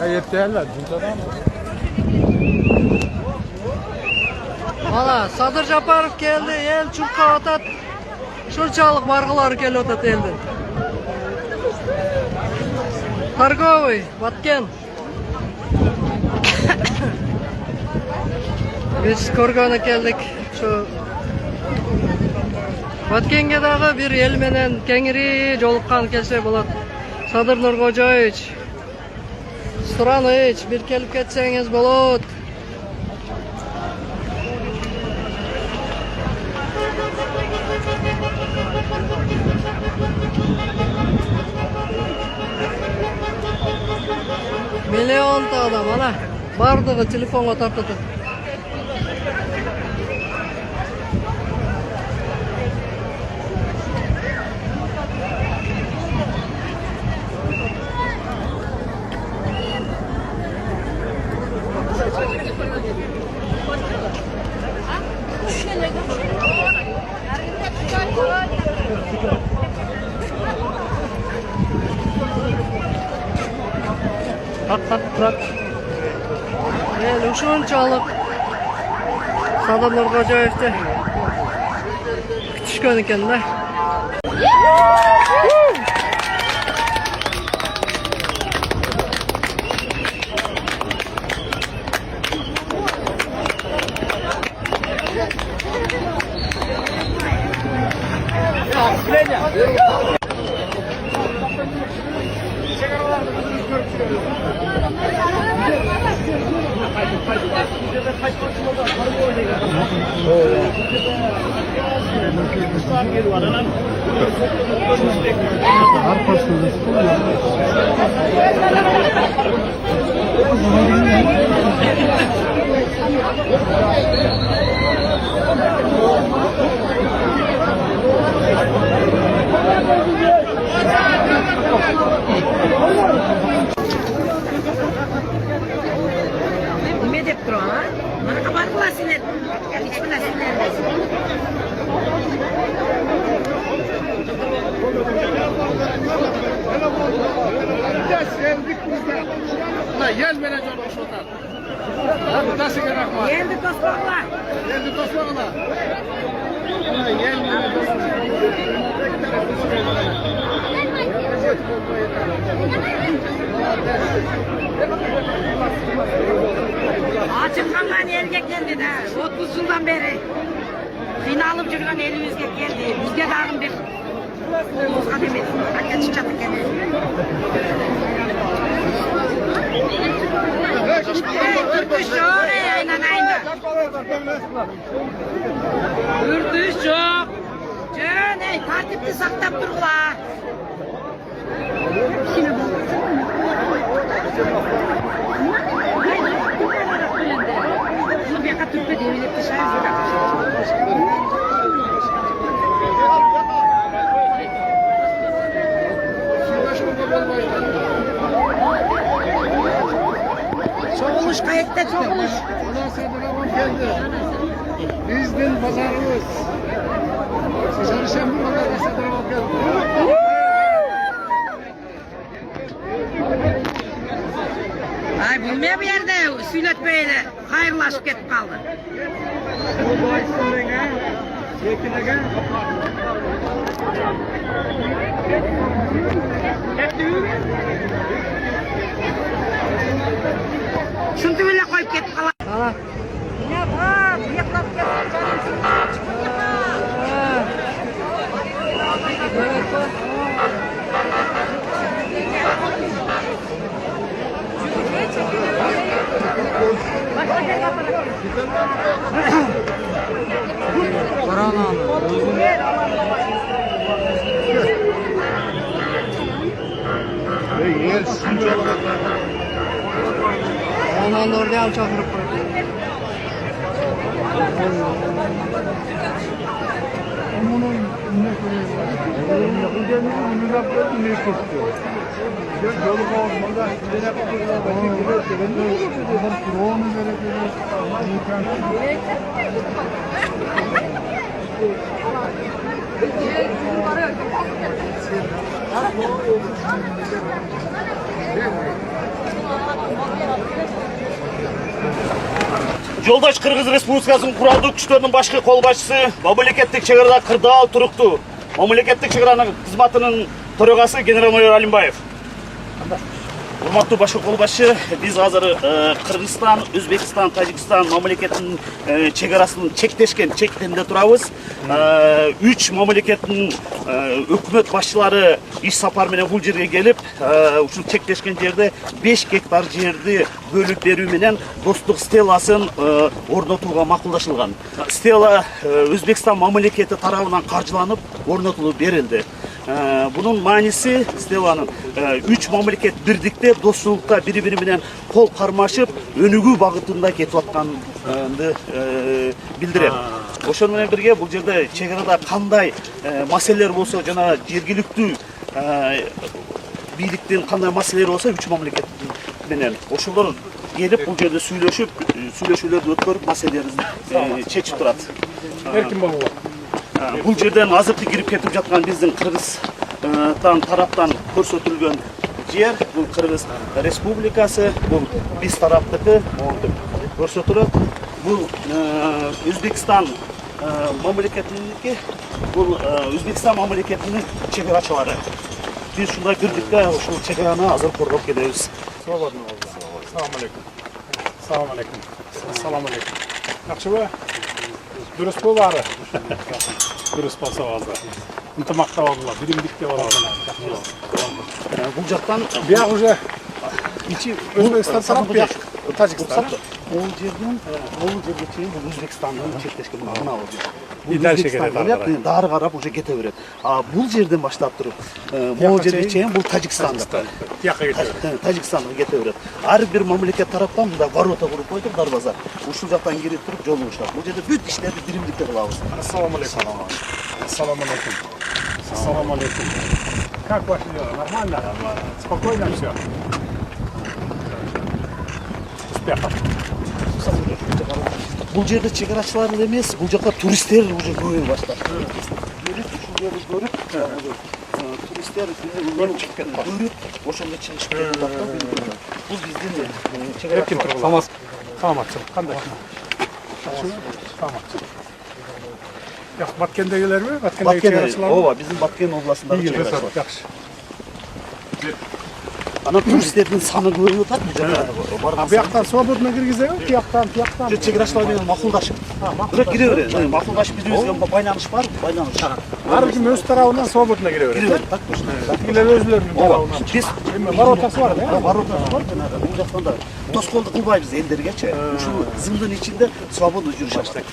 Ya yeterler. Mana Sadır Japarov geldi. El çurqa otat. Şunchalik marg'ilari kelyapti endi. Торговый, Vatken. Biz ko'rgani keldik. Shu Vatkenga dag'i bir el menen kengri joliqqan kelsa bo'ladi. Sadir Nurxo'jayevich, Suranovich bir kelib ketsangiz bo'ladi. Millionta odam ana bardigi telefonga tortadi. Bırak. Shunchalik Sadir Nurxo'jayevni kutishgan ekan-da. Nima deb turaman? Mana xabar qilasizlar. Hech bilasizlar. Yel bilan joylashib o'tadi. Bittasiga rahmat. Endi to'smoqlar. Endi to'smoqlar. Yel bilan Açıklangan yerga keldi-da. 30 yıldan beri qiynalib жүрген elimizga keldi. Bizga dag'im bir o'zga demaydi. Aka chiqadi ekan. Yurtish yo'q, aylanaydi. Yurtish yo'q. Jon, ey, tartibni saqlab turinglar. Bunu bir yakın Türk'e devirip dışarı Soğuluş kayıkta soğuluş. Bizden pazarımız. Çalışan bu kadar satırama geldi. Ay bilmeye bir yerde söyletmeyle hayırlaşıp ketip kaldı. Bu boysun ha? Yekilega. Şunu böyle koyup ketip kaldı. Ana. Ya bak, yaklap ketip Yer şunçalar. Ondan orada ham chaqirib qo'ydi. Жолдаш Кыргыз Республикасынын куралдуу күчтөрүнүн башкы кол башчысы мамлекеттик чек арада Кырдаал туруктуу мамлекеттик чек аранын кызматынын төрагасы генерал-майор Алимбаев. Урматтуу башкы кол башчы, биз азыр Кыргызстан, Өзбекстан, Тажикстан мамлекетинин чек арасынын чектешкен чектеринде турабыз. 3 мамлекеттин өкмөт башчылары иш сапар менен бул жерге келип, ушул чектешкен жерде 5 гектар жерди бөлүп берүү менен достук стеласын орнотууга макулдашылган. Стела Өзбекстан мамлекети тарабынан каржыланып орнотулуп берилди. Bunun manisi Stela'nın 3 mamleket birlikte dostlukta biri menен kol karmaşıp önügü bağıtında ketip atkandı bildirer. Oşon menен birge bu жерде чек арада кандай маселелер болсо жана жергиликтүү бийликтин кандай маселелери болсо 3 мамлекет менен ошолор келип бул жерде сүйлөшүүлөрдү өткөрүп маселелерин чечип турат. Erkin ballar. Бул жерден азыркы кирип кетип жаткан биздин Кыргызстан тараптан көрсөтүлгөн жер, бул Кыргыз Республикасы, бул биз тараптыкы көрсөтүлөт. Бул Өзбекстан мамлекетиники, бул Өзбекстан мамлекетинин чек арачылары. Биз ушундай бирдикте ушул чек араны азыр коргоп келебиз. Салам алейкум. Салам алейкум. Салам алейкум. Акчыбы? Дұрыс болары. Дұрыс болса болды. Ынтымақта болдылар, биримдикте болдылар. Бул жактан Бияқ уже Өзбекстан тарап, бияқ Тажикстан. Ол жерге чейин бул Өзбекстандын чектешкен мына ол жер. İdare şekeri Дары карап уже кете берет. А бул жерден баштап туруп, могул жерге чейин бул Тажикстанда. Тияққа кетеді. Тажикстанга кете берет. Ар бир мамлекет тараптан мында ворота куруп койдук, дарбаза. Ушул жактан кирип туруп жолугушат. Бул жерде бүт иштерди биримдикте кылабыз. Ассаламу алейкум. Ассаламу алейкум. Ассаламу алейкум. Как ваши дела? Нормально? Спокойно все? Успехов. Бул жерде чек арачылар эле эмес, бул жакта туристтер уже көбөйө баштады. Көрүп, туристтер көрүп, ошондо чыгышып жатат да. Бул биздин чек арачылар. Саламатчылык. Кандай? Саламатчылык. Як Баткендегилерби? Баткендеги чек арачыларбы? Ооба, биздин Баткен областындагы чек арачылар. Жакшы. Ана туристтердин саны көбөйүп атат бул жерде. Бияктан свободно киргизеби? Тияктан. Чек арачылар менен макулдашып. Бирок кире берет. Макулдашып бирибизге байланыш бар, байланыш. Ар ким өз тарабынан свободно кире берет. Так точно. Тигилер өзүлөрүнүн тарабынан. Биз Воротасы бар, э? Воротасы бар жанагы. Бул жактан да тоскоолдук кылбайбыз элдергечи. Ушул зымдын ичинде свободно жүрүшөбүз.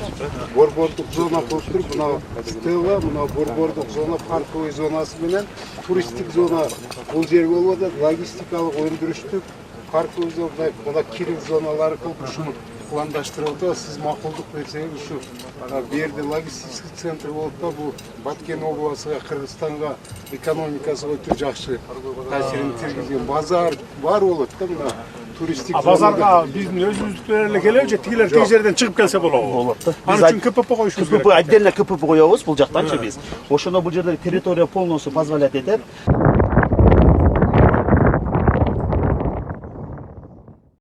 Борбордук зона болуп туруп, мына Стелла, мына борбордук зона, парковый зонасы менен туристтик зона бул жерге болуп атат, логистикалык өндүрүштүк, парковый зона, мына кирип зоналары кылып ушуну пландаштырылды. Сиз макулдук берсеңиз ушу берди логистический центр болуп да, бул Баткен областыга, Кыргызстанга экономикасына өтө жакшы таасирин тийгизген базар бар болот да мына. Базарга биздин өзүбүздүктөр эле келеби же тигилер тиги жерден чыгып келсе болобу? Болот да. Ал үчүн КПП коюшубуз керек. КПП отдельно КПП коебуз бул жактанчы биз. Ошондо бул жерде территория полностью позволять этет.